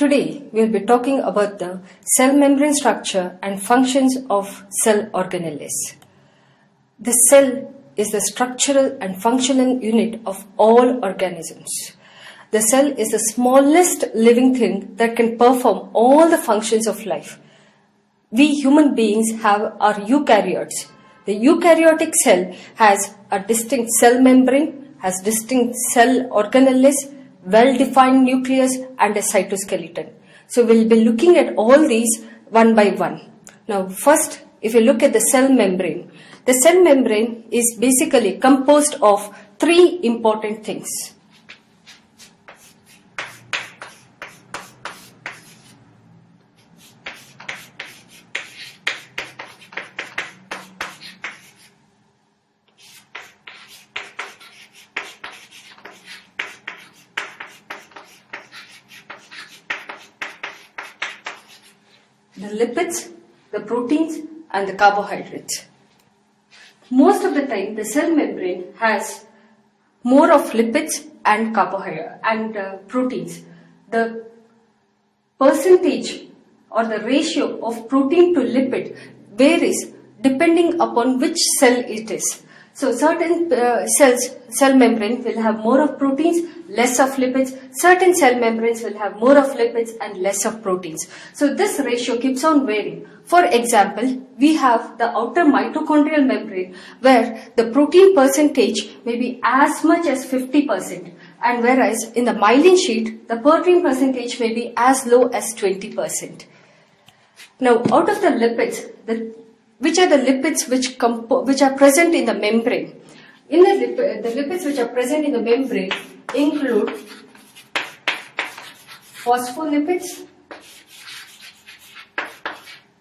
Today, we will be talking about the cell membrane structure and functions of cell organelles. The cell is the structural and functional unit of all organisms. The cell is the smallest living thing that can perform all the functions of life. We human beings have our eukaryotes. The eukaryotic cell has a distinct cell membrane, has distinct cell organelles, well-defined nucleus and a cytoskeleton. So we'll be looking at all these one by one. Now first, if you look at the cell membrane is basically composed of three important things. The lipids, the proteins and the carbohydrates. Most of the time the cell membrane has more of lipids and carbohydrates and proteins. The percentage or the ratio of protein to lipid varies depending upon which cell it is. So certain cell membrane will have more of proteins, less of lipids. Certain cell membranes will have more of lipids and less of proteins. So this ratio keeps on varying. For example, we have the outer mitochondrial membrane where the protein percentage may be as much as 50%, and whereas in the myelin sheet, the protein percentage may be as low as 20%. Now, out of the lipids, which are the lipids which are present in the membrane? The lipids which are present in the membrane include phospholipids,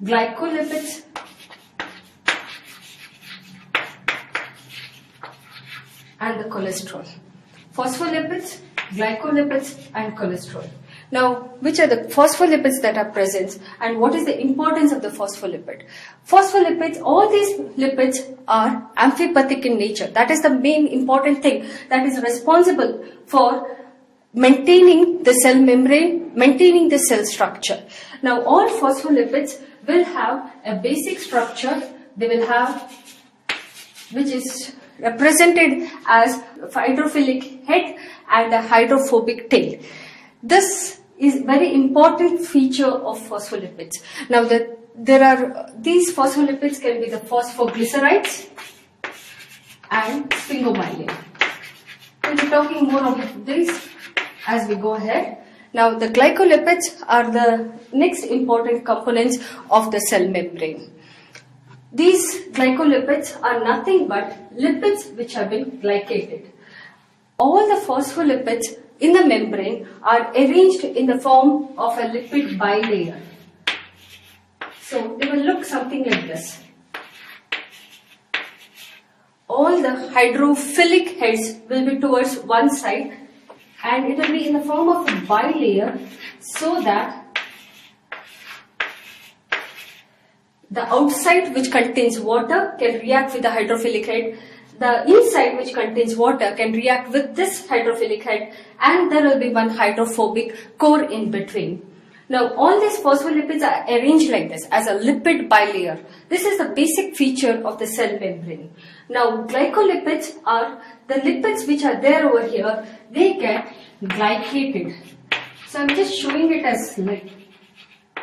glycolipids, and the cholesterol. Phospholipids, glycolipids, and cholesterol. Now, which are the phospholipids that are present and what is the importance of the phospholipid? Phospholipids, all these lipids are amphipathic in nature. That is the main important thing that is responsible for maintaining the cell membrane, maintaining the cell structure. Now, all phospholipids will have a basic structure. They will have, which is represented as hydrophilic head and a hydrophobic tail. This is very important feature of phospholipids. Now these phospholipids can be the phosphoglycerides and sphingomyelin. We'll be talking more about this as we go ahead. Now the glycolipids are the next important components of the cell membrane. These glycolipids are nothing but lipids which have been glycated. All the phospholipids in the membrane are arranged in the form of a lipid bilayer. So they will look something like this. All the hydrophilic heads will be towards one side and it will be in the form of a bilayer so that the outside, which contains water, can react with the hydrophilic head. The inside, which contains water, can react with this hydrophilic head, and there will be one hydrophobic core in between. Now, all these phospholipids are arranged like this as a lipid bilayer. This is the basic feature of the cell membrane. Now, glycolipids are the lipids which are there over here. They get glycated. So, I'm just showing it as like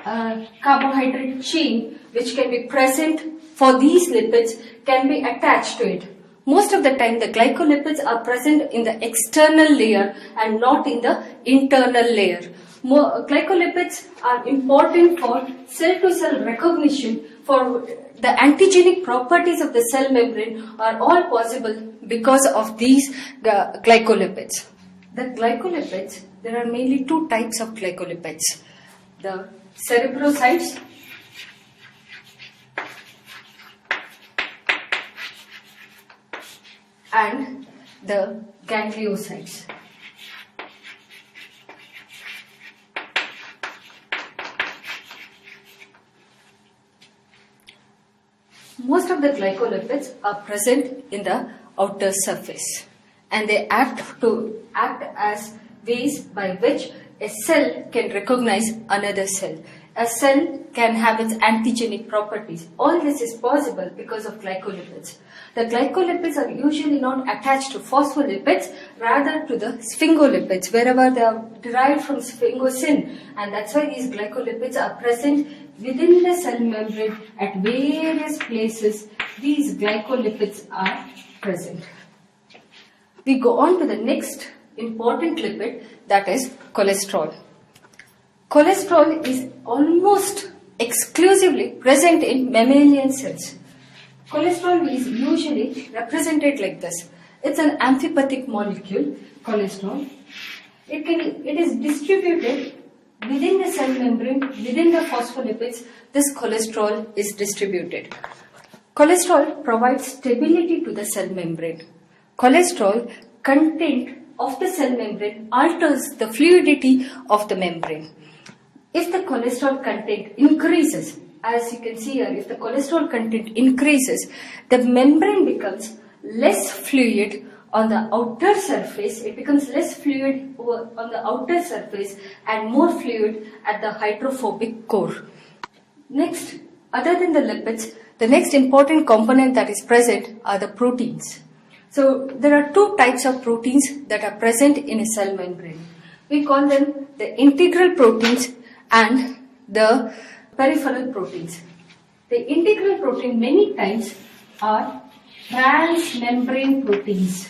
a carbohydrate chain which can be present for these lipids can be attached to it. Most of the time the glycolipids are present in the external layer and not in the internal layer. Glycolipids are important for cell-to-cell recognition. For the antigenic properties of the cell membrane are all possible because of these glycolipids. The glycolipids, there are mainly two types of glycolipids. The cerebrosides and the gangliosides. Most of the glycolipids are present in the outer surface and they act as ways by which a cell can recognize another cell. A cell can have its antigenic properties. All this is possible because of glycolipids. The glycolipids are usually not attached to phospholipids, rather to the sphingolipids, wherever they are derived from sphingosine. And that's why these glycolipids are present within the cell membrane at various places. These glycolipids are present. We go on to the next important lipid, that is cholesterol. Cholesterol is almost exclusively present in mammalian cells. Cholesterol is usually represented like this. It's an amphipathic molecule, cholesterol. It is distributed within the cell membrane, within the phospholipids. This cholesterol is distributed. Cholesterol provides stability to the cell membrane. Cholesterol content of the cell membrane alters the fluidity of the membrane. If the cholesterol content increases, as you can see here, if the cholesterol content increases, the membrane becomes less fluid on the outer surface. It becomes less fluid on the outer surface and more fluid at the hydrophobic core. Next, other than the lipids, the next important component that is present are the proteins. So there are two types of proteins that are present in a cell membrane. We call them the integral proteins and the peripheral proteins. The integral protein many times are transmembrane proteins.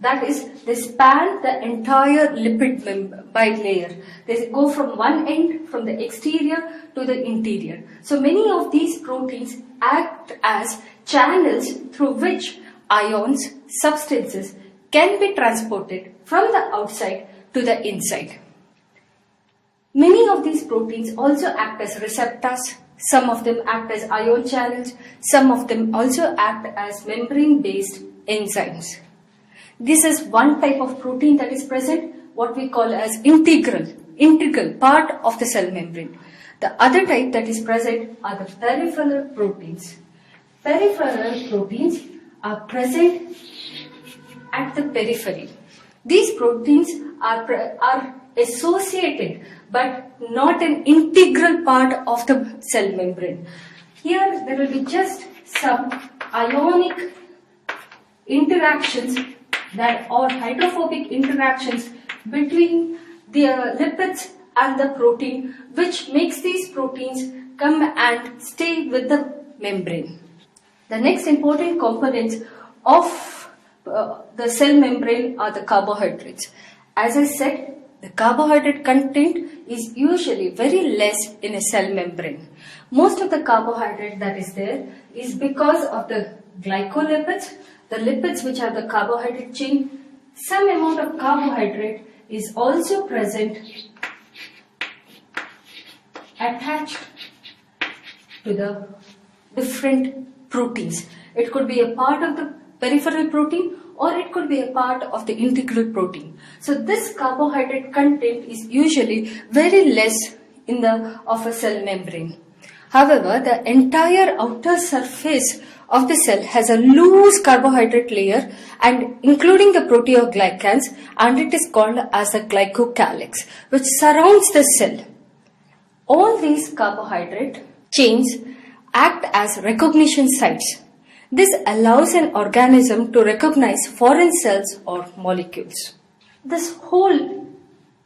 That is, they span the entire lipid bilayer. They go from one end, from the exterior to the interior. So many of these proteins act as channels through which ions, substances can be transported from the outside to the inside. Many of these proteins also act as receptors. Some of them act as ion channels. Some of them also act as membrane-based enzymes. This is one type of protein that is present, what we call as integral part of the cell membrane. The other type that is present are the peripheral proteins. Peripheral proteins are present at the periphery. These proteins are associated but not an integral part of the cell membrane. Here there will be just some ionic interactions or hydrophobic interactions between the lipids and the protein, which makes these proteins come and stay with the membrane. The next important components of the cell membrane are the carbohydrates. As I said, the carbohydrate content is usually very less in a cell membrane. Most of the carbohydrate that is there is because of the glycolipids, the lipids which are the carbohydrate chain. Some amount of carbohydrate is also present attached to the different proteins. It could be a part of the peripheral protein or it could be a part of the integral protein. So this carbohydrate content is usually very less of a cell membrane. However, the entire outer surface of the cell has a loose carbohydrate layer and including the proteoglycans, and it is called as the glycocalyx, which surrounds the cell. All these carbohydrate chains act as recognition sites. This allows an organism to recognize foreign cells or molecules. This whole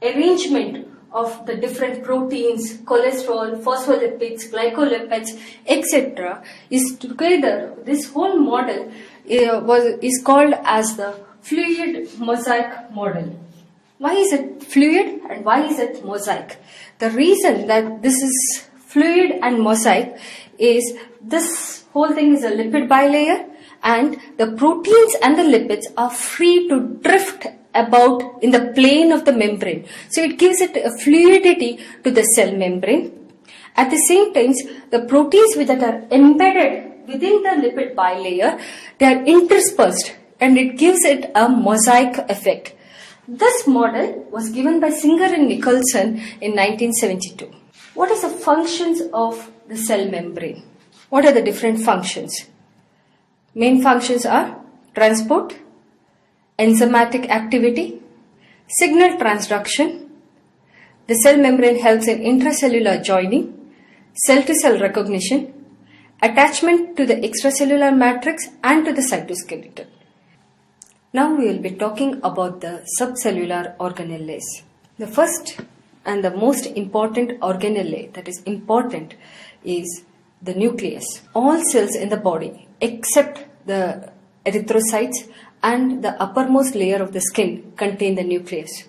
arrangement of the different proteins, cholesterol, phospholipids, glycolipids, etc. is together, this whole model is called as the fluid mosaic model. Why is it fluid and why is it mosaic? The reason that this is fluid and mosaic is this whole thing is a lipid bilayer and the proteins and the lipids are free to drift about in the plane of the membrane. So it gives it a fluidity to the cell membrane. At the same time, the proteins that are embedded within the lipid bilayer, they are interspersed and it gives it a mosaic effect. This model was given by Singer and Nicholson in 1972. What is the functions of the cell membrane? What are the different functions? Main functions are transport, enzymatic activity, Signal transduction. The cell membrane helps in intracellular joining, cell-to-cell recognition, attachment to the extracellular matrix and to the cytoskeleton. Now we will be talking about the subcellular organelles. The first and the most important organelle that is important is the nucleus. All cells in the body except the erythrocytes and the uppermost layer of the skin contain the nucleus.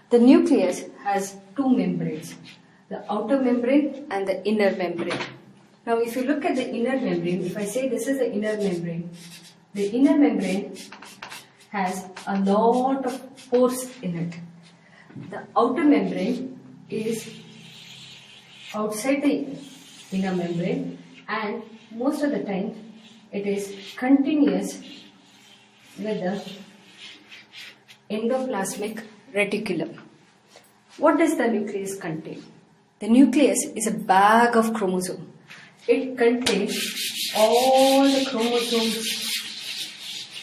The nucleus has two membranes, the outer membrane and the inner membrane. Now if you look at the inner membrane, if I say this is the inner membrane has a lot of pores in it. The outer membrane is outside the inner membrane and most of the time it is continuous with the endoplasmic reticulum. What does the nucleus contain? The nucleus is a bag of chromosomes. It contains all the chromosomes,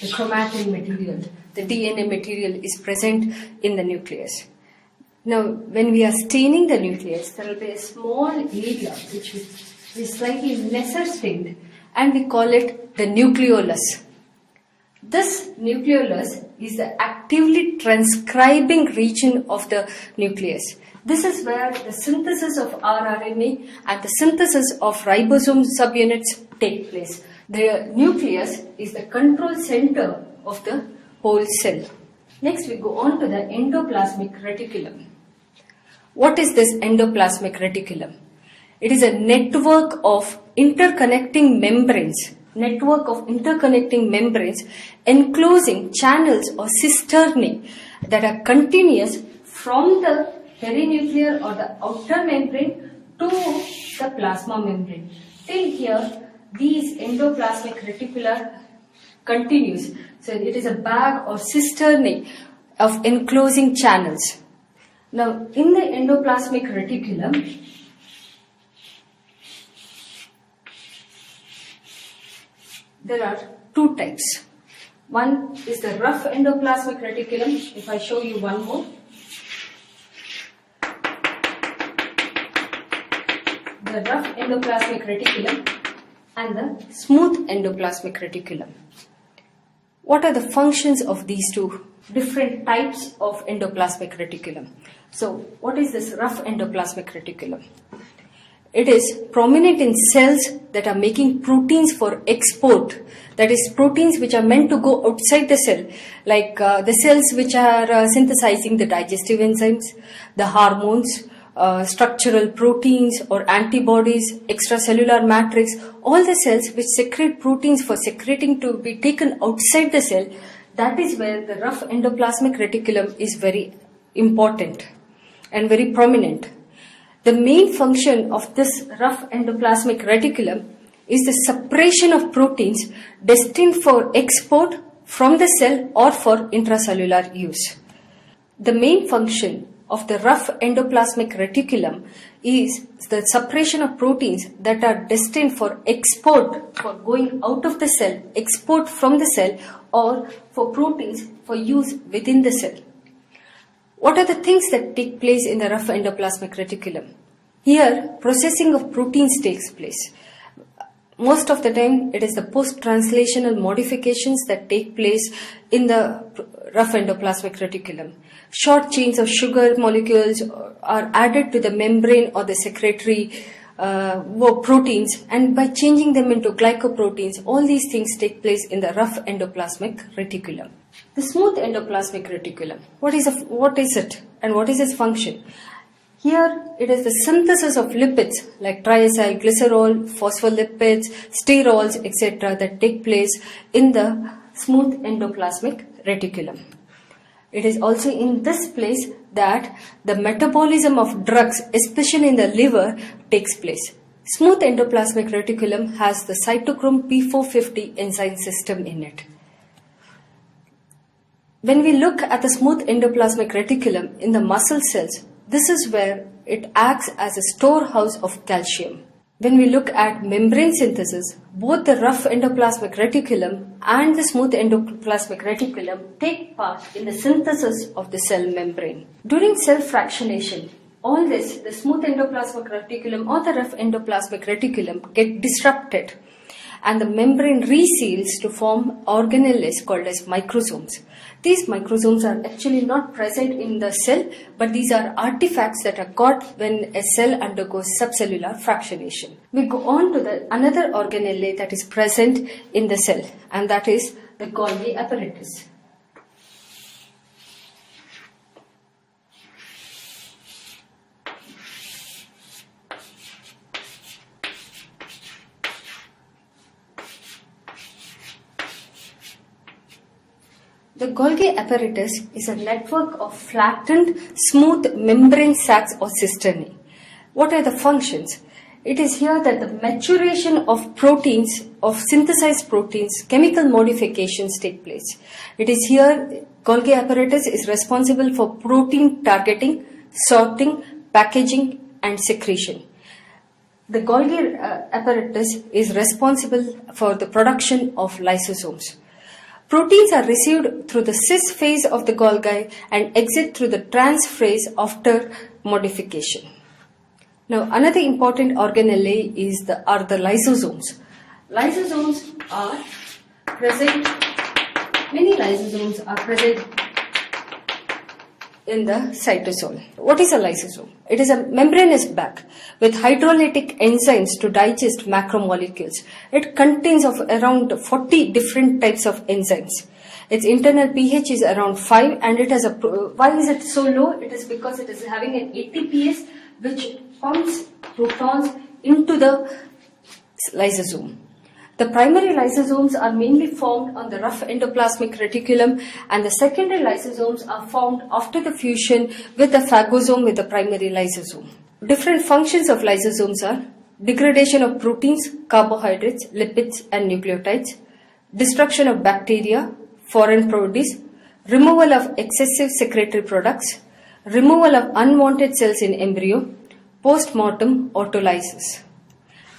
the chromatin material, the DNA material is present in the nucleus. Now, when we are staining the nucleus, there will be a small area which is slightly lesser stained and we call it the nucleolus. This nucleolus is the actively transcribing region of the nucleus. This is where the synthesis of rRNA and the synthesis of ribosome subunits take place. The nucleus is the control center of the whole cell. Next we go on to the endoplasmic reticulum. What is this endoplasmic reticulum? It is a network of interconnecting membranes enclosing channels or cisternae that are continuous from the perinuclear or the outer membrane to the plasma membrane. Till here, these endoplasmic reticular continues. So it is a bag or cisternae of enclosing channels. Now, in the endoplasmic reticulum, there are two types. One is the rough endoplasmic reticulum. If I show you one more. The rough endoplasmic reticulum and the smooth endoplasmic reticulum. What are the functions of these two different types of endoplasmic reticulum? So, what is this rough endoplasmic reticulum? It is prominent in cells that are making proteins for export. That is, proteins which are meant to go outside the cell, like the cells which are synthesizing the digestive enzymes, the hormones, structural proteins or antibodies, extracellular matrix, all the cells which secrete proteins for secreting to be taken outside the cell. That is where the rough endoplasmic reticulum is very important and very prominent. The main function of this rough endoplasmic reticulum is the separation of proteins destined for export from the cell or for intracellular use. The main function of the rough endoplasmic reticulum is the separation of proteins that are destined for export, for going out of the cell, export from the cell, or for proteins for use within the cell. What are the things that take place in the rough endoplasmic reticulum? Here, processing of proteins takes place. Most of the time, it is the post-translational modifications that take place in the rough endoplasmic reticulum. Short chains of sugar molecules are added to the membrane or the secretory proteins, and by changing them into glycoproteins, all these things take place in the rough endoplasmic reticulum. The smooth endoplasmic reticulum, what is it and what is its function? Here it is the synthesis of lipids like triacyl glycerol, phospholipids, sterols, etc. that take place in the smooth endoplasmic reticulum. It is also in this place that the metabolism of drugs, especially in the liver, takes place. Smooth endoplasmic reticulum has the cytochrome P450 enzyme system in it. When we look at the smooth endoplasmic reticulum in the muscle cells, this is where it acts as a storehouse of calcium. When we look at membrane synthesis, both the rough endoplasmic reticulum and the smooth endoplasmic reticulum take part in the synthesis of the cell membrane. During cell fractionation, all this, the smooth endoplasmic reticulum or the rough endoplasmic reticulum, get disrupted and the membrane reseals to form organelles called as microsomes. These microsomes are actually not present in the cell, but these are artifacts that are got when a cell undergoes subcellular fractionation. We go on to another organelle that is present in the cell, and that is the Golgi Apparatus. The Golgi apparatus is a network of flattened, smooth membrane sacs or cisternae. What are the functions? It is here that the maturation of proteins, of synthesized proteins, chemical modifications take place. It is here Golgi apparatus is responsible for protein targeting, sorting, packaging, and secretion. The Golgi apparatus is responsible for the production of lysosomes. Proteins are received through the cis phase of the Golgi and exit through the trans phase after modification. Now, another important organelle are the lysosomes. Lysosomes are present, many lysosomes are present in the cytosol. What is a lysosome? It is a membranous bag with hydrolytic enzymes to digest macromolecules. It contains of around 40 different types of enzymes. Its internal pH is around 5 and it has a, why is it so low? It is because it is having an ATPase which pumps protons into the lysosome. The primary lysosomes are mainly formed on the rough endoplasmic reticulum, and the secondary lysosomes are formed after the fusion with the phagosome with the primary lysosome. Different functions of lysosomes are degradation of proteins, carbohydrates, lipids and nucleotides, destruction of bacteria, foreign produce, removal of excessive secretory products, removal of unwanted cells in embryo, post-mortem autolysis.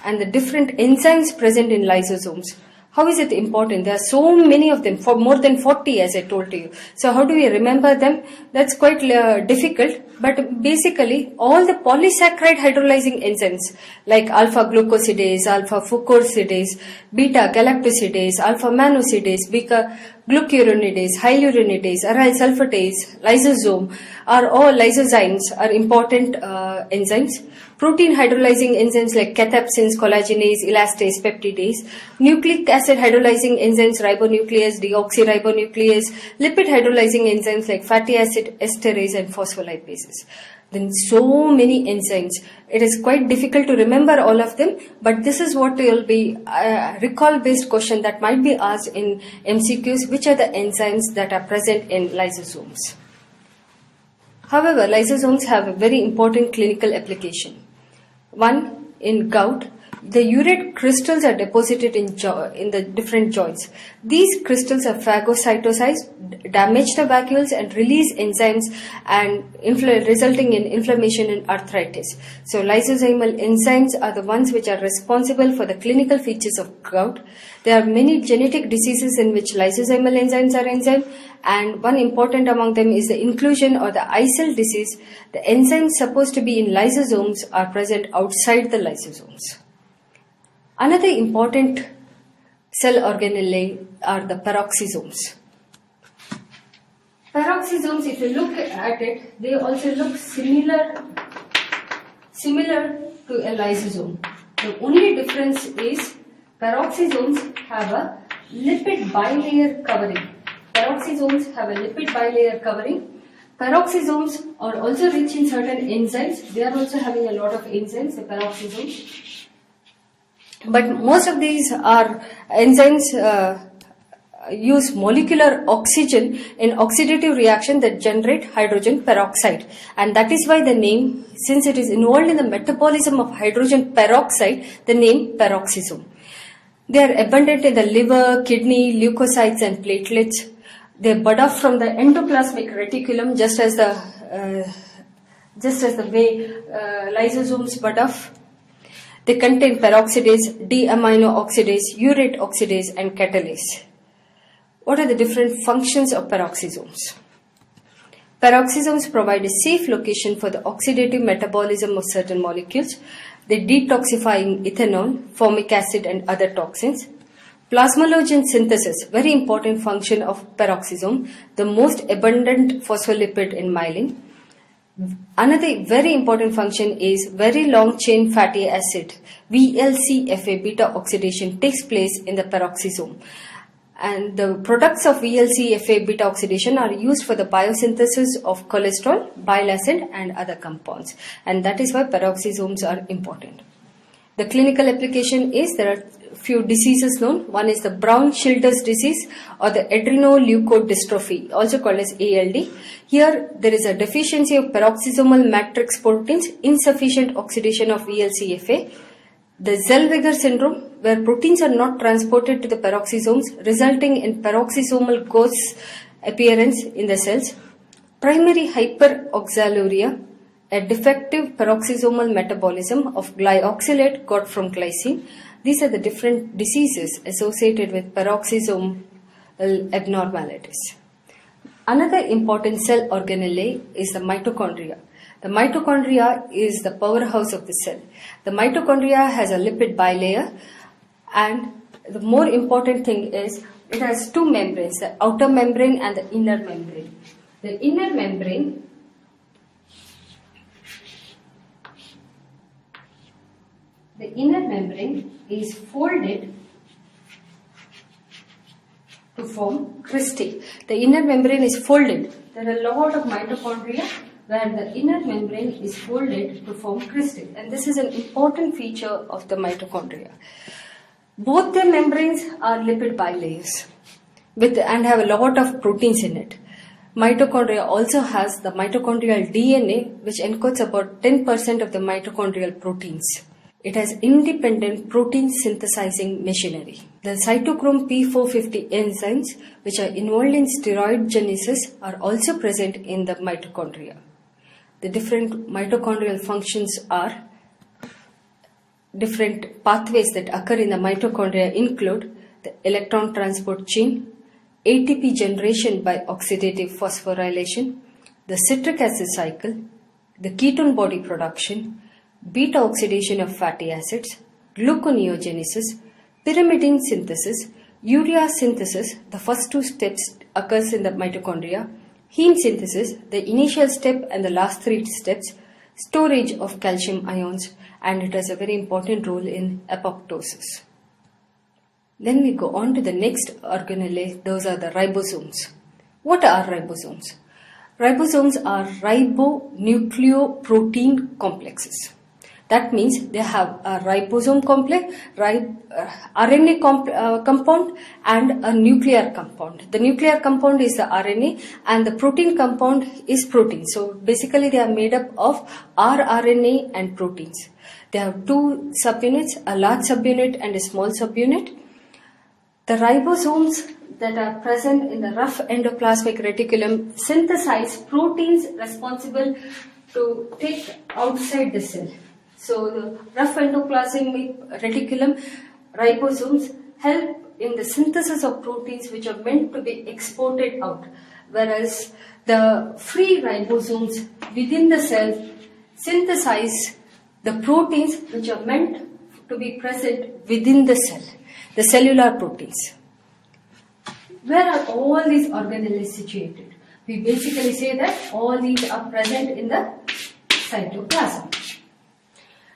And the different enzymes present in lysosomes. How is it important? There are so many of them, for more than 40 as I told you. So how do we remember them? That's quite difficult, but basically all the polysaccharide hydrolyzing enzymes like alpha glucosidase, alpha fucosidase, beta galactosidase, alpha mannose, beta glucuronidase, hyaluronidase, aryl sulfatase, lysosome are all lysozymes are important enzymes. Protein hydrolyzing enzymes like cathepsins, collagenase, elastase, peptidase, nucleic acid hydrolyzing enzymes ribonuclease, deoxyribonuclease, lipid hydrolyzing enzymes like fatty acid esterase and phospholipases. Then so many enzymes. It is quite difficult to remember all of them, but this is what will be a recall-based question that might be asked in MCQs. Which are the enzymes that are present in lysosomes? However, lysosomes have a very important clinical application. One, in gout, the urate crystals are deposited in the different joints. These crystals are phagocytosized, damage the vacuoles and release enzymes and resulting in inflammation and arthritis. So lysosomal enzymes are the ones which are responsible for the clinical features of gout. There are many genetic diseases in which lysosomal enzymes are enzyme, and one important among them is the inclusion or the ICEL disease. The enzymes supposed to be in lysosomes are present outside the lysosomes. Another important cell organelle are the peroxisomes. Peroxisomes, if you look at it, they also look similar to a lysosome. The only difference is peroxisomes have a lipid bilayer covering. Peroxisomes have a lipid bilayer covering. Peroxisomes are also rich in certain enzymes. They are also having a lot of enzymes, the peroxisomes. But most of these are enzymes use molecular oxygen in oxidative reaction that generate hydrogen peroxide, and that is why the name, since it is involved in the metabolism of hydrogen peroxide, the name peroxisome. They are abundant in the liver, kidney, leukocytes and platelets. They bud off from the endoplasmic reticulum just as the way lysosomes bud off. They contain peroxidase, D-amino oxidase, urate oxidase, and catalase. What are the different functions of peroxisomes? Peroxisomes provide a safe location for the oxidative metabolism of certain molecules. They detoxify ethanol, formic acid, and other toxins. Plasmalogen synthesis, very important function of peroxisome, the most abundant phospholipid in myelin. Another very important function is very long chain fatty acid, VLCFA beta oxidation takes place in the peroxisome. And the products of VLCFA beta oxidation are used for the biosynthesis of cholesterol, bile acid, and other compounds. And that is why peroxisomes are important. The clinical application is there are few diseases known. One is the Brown-Schilder's disease or the adrenoleukodystrophy, also called as ALD. Here there is a deficiency of peroxisomal matrix proteins, insufficient oxidation of VLCFA. The Zellweger syndrome, where proteins are not transported to the peroxisomes, resulting in peroxisomal ghosts appearance in the cells. Primary hyperoxaluria, a defective peroxisomal metabolism of glyoxylate got from glycine. These are the different diseases associated with peroxisomal abnormalities. Another important cell organelle is the mitochondria. The mitochondria is the powerhouse of the cell. The mitochondria has a lipid bilayer, and the more important thing is it has two membranes, the outer membrane and the inner membrane. The inner membrane is folded to form cristae. The inner membrane is folded. There are a lot of mitochondria where the inner membrane is folded to form cristae, and this is an important feature of the mitochondria. Both the membranes are lipid bilayers and have a lot of proteins in it. Mitochondria also has the mitochondrial DNA, which encodes about 10% of the mitochondrial proteins. It has independent protein synthesizing machinery. The cytochrome P450 enzymes, which are involved in steroidogenesis, are also present in the mitochondria. The different mitochondrial functions are different pathways that occur in the mitochondria include the electron transport chain, ATP generation by oxidative phosphorylation, the citric acid cycle, the ketone body production, beta oxidation of fatty acids, gluconeogenesis, pyrimidine synthesis, urea synthesis, the first two steps occurs in the mitochondria, heme synthesis, the initial step and the last three steps, storage of calcium ions, and it has a very important role in apoptosis. Then we go on to the next organelle, those are the ribosomes. What are ribosomes? Ribosomes are ribonucleoprotein complexes. That means they have a ribosome complex, RNA compound and a nuclear compound. The nuclear compound is the RNA and the protein compound is protein. So basically they are made up of rRNA and proteins. They have two subunits, a large subunit and a small subunit. The ribosomes that are present in the rough endoplasmic reticulum synthesize proteins responsible to take outside the cell. So the rough endoplasmic reticulum ribosomes help in the synthesis of proteins which are meant to be exported out, whereas the free ribosomes within the cell synthesize the proteins which are meant to be present within the cell, the cellular proteins. Where are all these organelles situated? We basically say that all these are present in the cytoplasm.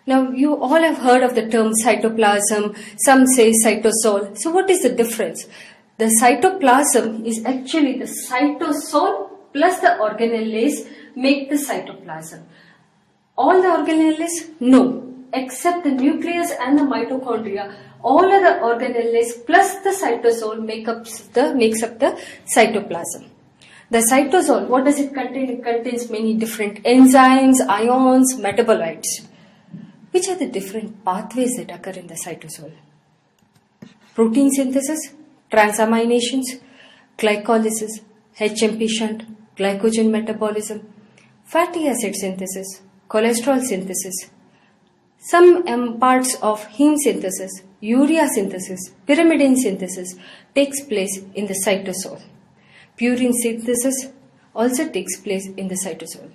Now, you all have heard of the term cytoplasm, some say cytosol. So what is the difference? The cytoplasm is actually the cytosol plus the organelles make the cytoplasm. All the organelles? No, except the nucleus and the mitochondria. All other organelles plus the cytosol makes up the cytoplasm. The cytosol, what does it contain? It contains many different enzymes, ions, metabolites. Which are the different pathways that occur in the cytosol? Protein synthesis, transaminations, glycolysis, HMP shunt, glycogen metabolism, fatty acid synthesis, cholesterol synthesis, Some parts of heme synthesis, urea synthesis, pyrimidine synthesis takes place in the cytosol. Purine synthesis also takes place in the cytosol.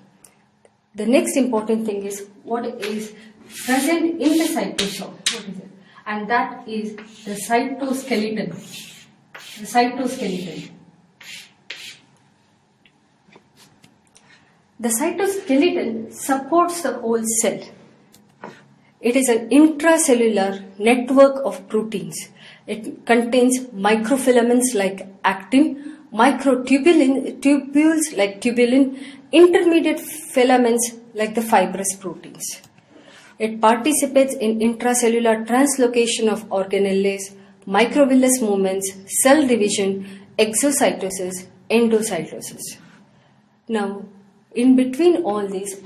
The next important thing is what is present in the cytosol. What is it? And that is the cytoskeleton. The cytoskeleton. The cytoskeleton supports the whole cell. It is an intracellular network of proteins. It contains microfilaments like actin, microtubules like tubulin, intermediate filaments like the fibrous proteins. It participates in intracellular translocation of organelles, microvillous movements, cell division, exocytosis, endocytosis. Now, in between all these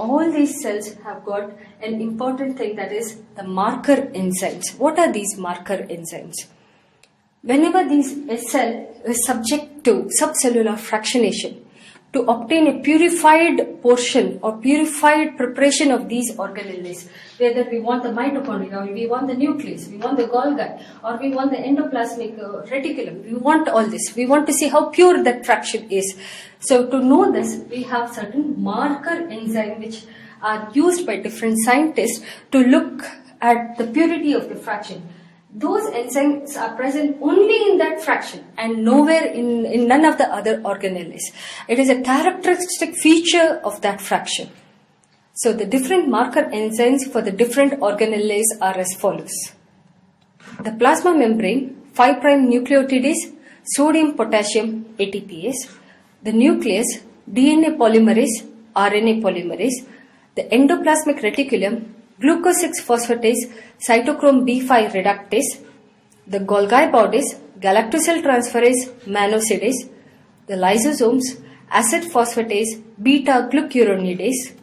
cells have got an important thing, that is the marker enzymes. What are these marker enzymes? Whenever a cell is subject to subcellular fractionation, to obtain a purified portion or purified preparation of these organelles, whether we want the mitochondria, or we want the nucleus, we want the Golgi, or we want the endoplasmic reticulum, we want all this. We want to see how pure that fraction is. So to know this, we have certain marker enzymes which are used by different scientists to look at the purity of the fraction. Those enzymes are present only in that fraction and nowhere in none of the other organelles. It is a characteristic feature of that fraction. So the different marker enzymes for the different organelles are as follows. The plasma membrane, 5' nucleotidase, sodium potassium ATPase, the nucleus, DNA polymerase, RNA polymerase, the endoplasmic reticulum, glucose 6-phosphatase, cytochrome B5 reductase, the Golgi bodies, galactosyltransferase, mannose, the lysosomes, acid phosphatase, beta-glucuronidase,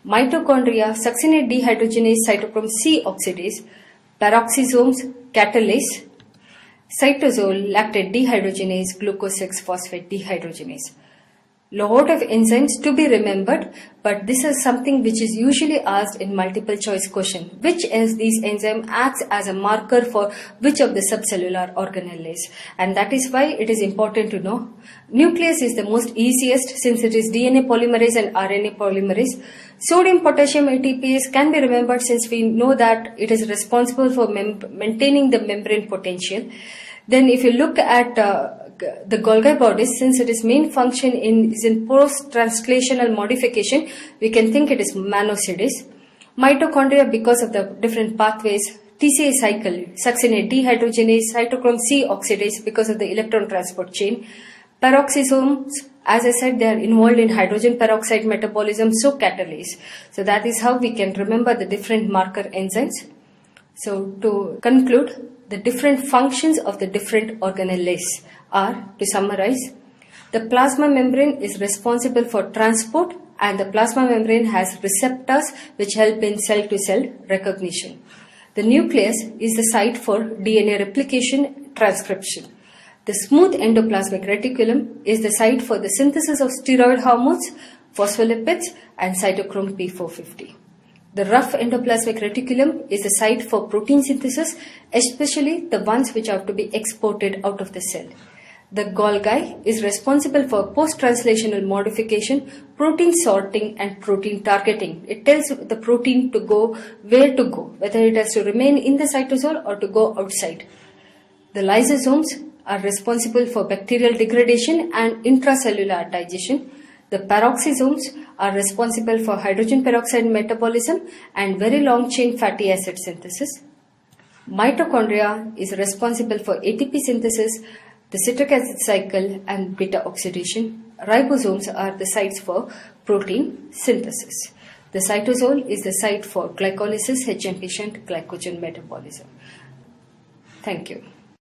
mitochondria, succinate dehydrogenase, cytochrome C oxidase, peroxisomes, catalase, cytosol, lactate dehydrogenase, glucose 6-phosphate dehydrogenase. Lot of enzymes to be remembered, but this is something which is usually asked in multiple choice question. Which is these enzyme acts as a marker for which of the subcellular organelles, and that is why it is important to know. Nucleus is the most easiest since it is DNA polymerase and RNA polymerase. Sodium potassium ATPase can be remembered since we know that it is responsible for maintaining the membrane potential. Then if you look at the Golgi bodies, since its main function is in post-translational modification, we can think it is mannose. Mitochondria, because of the different pathways, TCA cycle, succinate dehydrogenase, cytochrome C oxidase because of the electron transport chain. Peroxisomes, as I said, they are involved in hydrogen peroxide metabolism, so catalase. So that is how we can remember the different marker enzymes. So to conclude, the different functions of the different organelles are, to summarize, the plasma membrane is responsible for transport, and the plasma membrane has receptors which help in cell-to-cell recognition. The nucleus is the site for DNA replication transcription. The smooth endoplasmic reticulum is the site for the synthesis of steroid hormones, phospholipids, and cytochrome P450. The rough endoplasmic reticulum is the site for protein synthesis, especially the ones which have to be exported out of the cell. The Golgi is responsible for post-translational modification, protein sorting, and protein targeting. It tells the protein to go where to go, whether it has to remain in the cytosol or to go outside. The lysosomes are responsible for bacterial degradation and intracellular digestion. The peroxisomes are responsible for hydrogen peroxide metabolism and very long-chain fatty acid synthesis. Mitochondria is responsible for ATP synthesis, the citric acid cycle, and beta oxidation. Ribosomes are the sites for protein synthesis. The cytosol is the site for glycolysis, HM patient glycogen metabolism. Thank you.